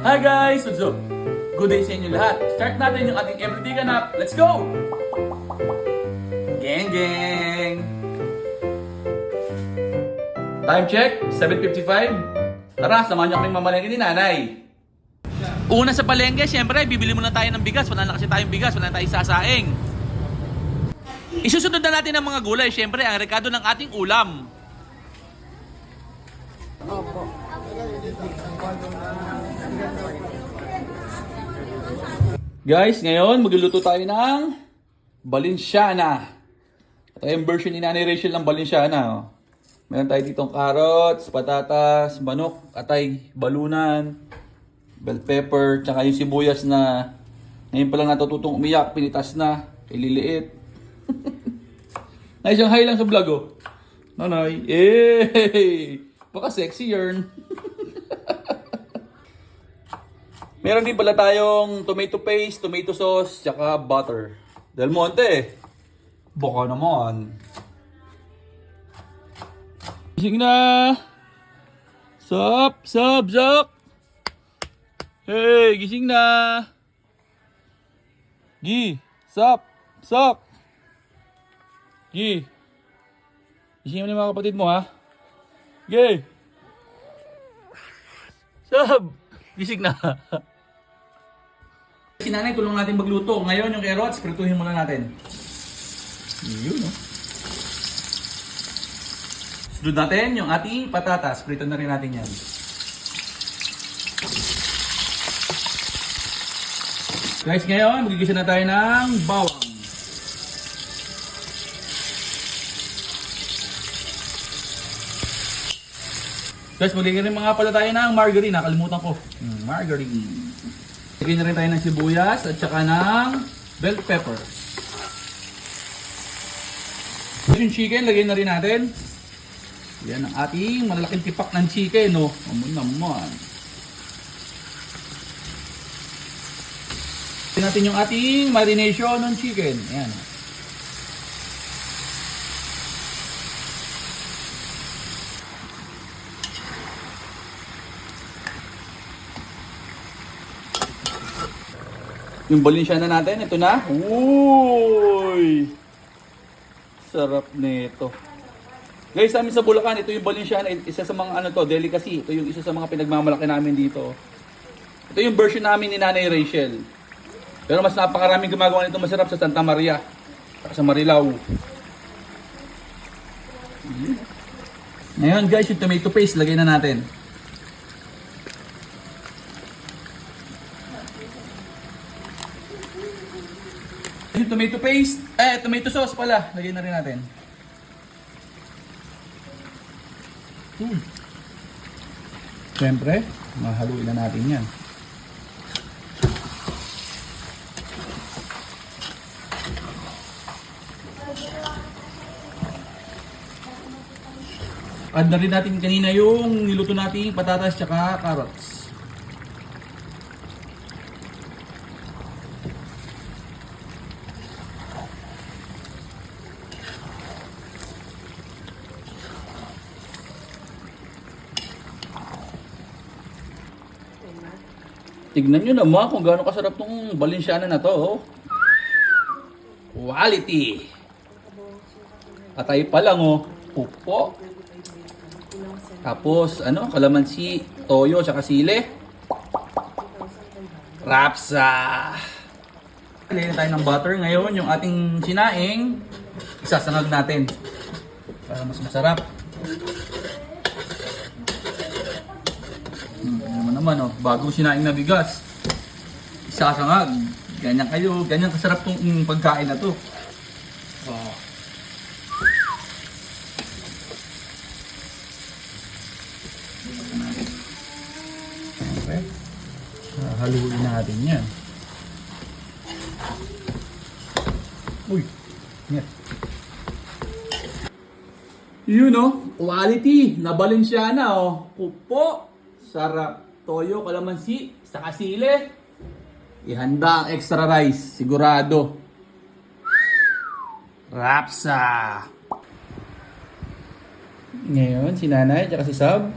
Hi guys! What's up? Good day sa inyo lahat. Start natin yung ating everyday ganap. Let's go! Gang gang! Time check, 7:55. Tara, samahan niyo kaming mamalengke ni nanay. Una sa palengke, syempre, bibili muna tayo ng bigas. Wala na kasi tayong bigas, wala na tayong sasaing. Isusunod na natin ang mga gulay. Syempre, ang rekado ng ating ulam. Guys, ngayon magluluto tayo ng Balenciana. Ito yung version ni Nanay Rachel ng Balenciana. Oh. Meron tayo ditong carrots, patatas, manok, atay, balunan, bell pepper, tsaka yung sibuyas na ngayon pa lang natututong umiyak, pinitas na, ililiit. Nay, Shanghai lang sa vlog oh. Nanay, eh, baka sexy yarn. Meron din pala tayong tomato paste, tomato sauce, tsaka butter. Del Monte. Baka naman. Gising na. Sup. Hey, gising na. Gi, sup. Gi. Gising mo na yung mga kapatid mo ha. Gi. Sup. Gising na. Si nanay, tulong natin magluto. Ngayon yung carrots, prituhin muna natin. Yun, no? Sunod natin yung ating patatas. Prito na rin natin yan. Guys, ngayon, magigisa na tayo ng bawang. Guys, magiging rin mga pala tayo ng margarine. Nakalimutan ko. Margarine. Lagyan na rin tayo ng sibuyas at saka ng bell pepper. Yung chicken, lagyan na rin natin. Yan ang ating malalaking tipak ng chicken, no? Amun naman. Lagyan natin yung ating marination ng chicken. Ayan. Yung Balenciana natin, ito na. Uy! Sarap nito. Guys, sa amin sa Bulacan, ito yung Balenciana, isa sa mga delicacy. Ito yung isa sa mga pinagmamalaki namin dito. Ito yung version namin ni Nanay Rachel. Pero mas napakaraming gumagawa nito masarap sa Santa Maria. Sa Marilao. Ngayon guys, yung tomato paste, lagay na natin. Yung tomato paste, tomato sauce pala, lagyan na rin natin. Siyempre, mahaluin na natin yan. Add na rin natin kanina yung niluto nating patatas tsaka carrots. Tignan nyo naman kung gaano kasarap tong Balenciana na to. Oh. Quality. Atay pa lang oh. Upo. Tapos kalamansi, toyo, tsaka sile. Rapsa. Lagyan tayo ng butter. Ngayon yung ating sinaing, isasangag natin. Para mas masarap. Naman oh, bagong sinaing na bigas. Isasangag. Ganyan kasarap tong pagkain na to. Oh. Okay. Haluin natin yan. Uy. Yan. Yun oh, quality na Balenciana oh. Pupo. Sarap. Toyo, kalamansi, saka sile. Ihanda ang extra rice, sigurado. Rapsa. Ngayon, si nanay at si Sab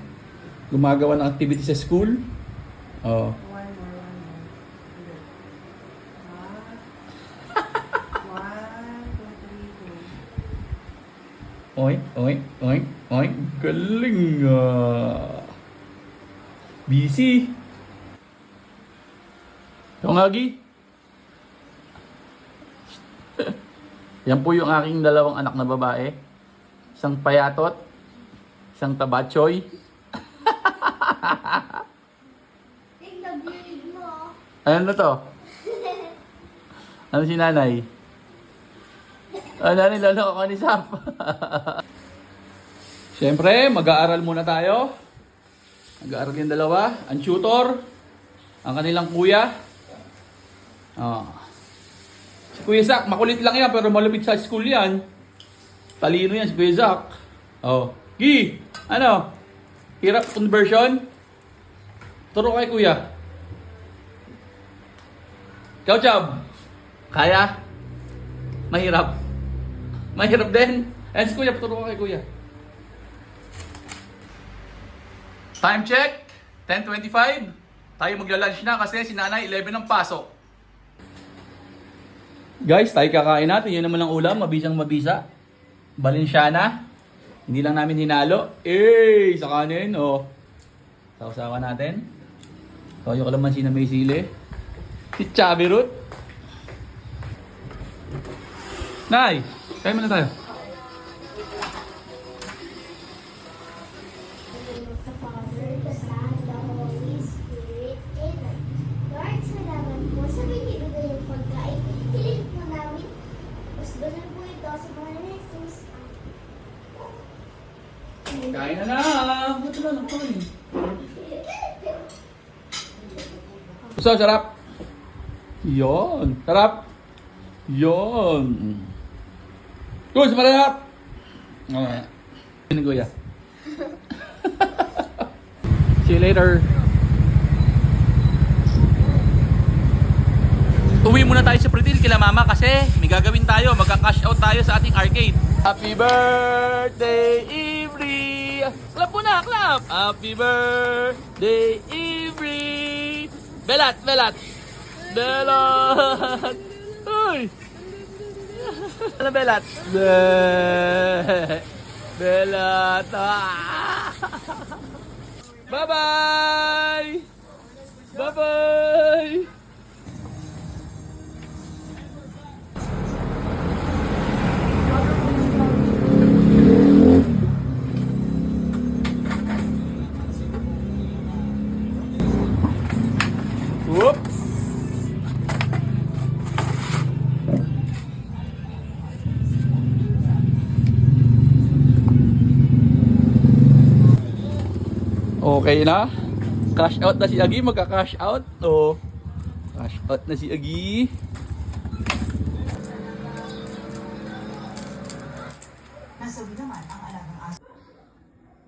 gumagawa ng activity sa school. Oh. Oink, oink, oink, oink. Galing busy. Ikaw nga, Gi. Yan po yung aking dalawang anak na babae. Isang payatot, isang tabachoy. Tingnan mo. Ano na to? Ano si nanay? Nanay, lalo ako ni Sap. Siyempre, mag-aaral muna tayo. Mag-aaral yung dalawa. Ang tutor, ang kanilang kuya. Si Kuya Zach, makulit lang yan pero malupit sa school yan. Talino yan si Kuya Zach. Gi, ano? Hirap conversion? Turo kay Kuya. Ikaw, Chab. Kaya? Mahirap. Mahirap din. Si Kuya, turo kay Kuya. Time check. 10:25. Tayo magla-lunch na kasi si Nanay 11 ang pasok. Guys, tayo kakain natin. Yun naman ang ulam. Mabisang-mabisa. Balenciana. Hindi lang namin hinalo. Sa kanin. Sausawan natin. Toyo kalamansi na may sili. Si Chubby Root. Nay, kain muna tayo. The Father, the Son, the Holy Spirit. Amen. Lord, salamat po sa binibigay yung pagkain. Hiling po namin. Mas ganun po ito sa mga Jesus. Kain na na. Ba't na lang kain? So, sarap. Yon. Sarap. Yon. Guys, marap. Ini Kuya. See you later. Uwi muna tayo sa Pretil kila Mama kasi may gagawin tayo. Magka-cash out tayo sa ating arcade. Happy birthday, Ivry! Clap po na, clap! Happy birthday, Ivry! Belat, belat! Belat! Uy! Ano belat? Belat! Ah! Bye-bye! Bye-bye! Whoops! Okay na? Cash out na si Agi, magka-cash out. Cash out na si Agi.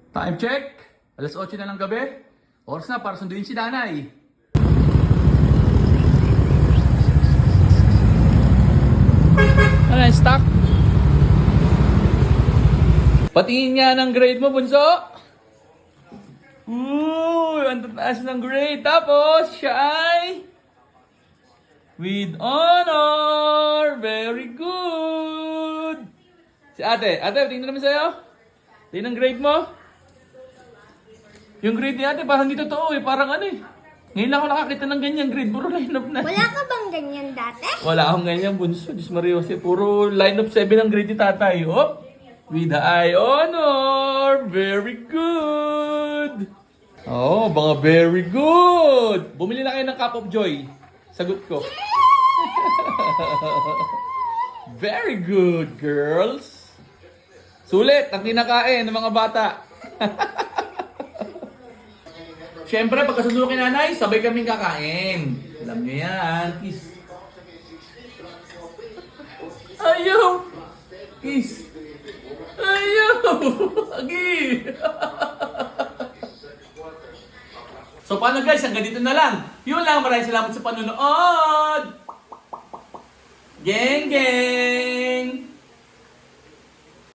Time check. Alas 8 na ng gabi. Oras na para sunduin si Nanay. Ano yung stock? Patingin nga ng grade mo, Bunso. Ang tataas ng grade. Tapos, siya ay with honor. Very good. Si ate. Ate, tingnan naman sa'yo. Tingnan ang grade mo. Yung grade ni ate parang hindi totoo eh. Parang ano eh. Ngayon lang ako nakakita ng ganyan grade. Puro line up na. Wala ka bang ganyan dati? Wala akong ganyan, Bunso. Diyos Mario. Puro line up 7 ang grade ni tatay. With high honor. Very good. Mga very good. Bumili na kayo ng Cup of Joy. Sagot ko. Very good, girls. Sulit ang kinakain ng mga bata. Siyempre, pagkasundo kay Nanay, sabay kaming kakain. Alam nyo yan. Kiss. Ayaw! Kiss. Ayaw! Agi! So paano guys, hanggang dito na lang. Yun lang, maraming salamat sa panonood. Geng geng!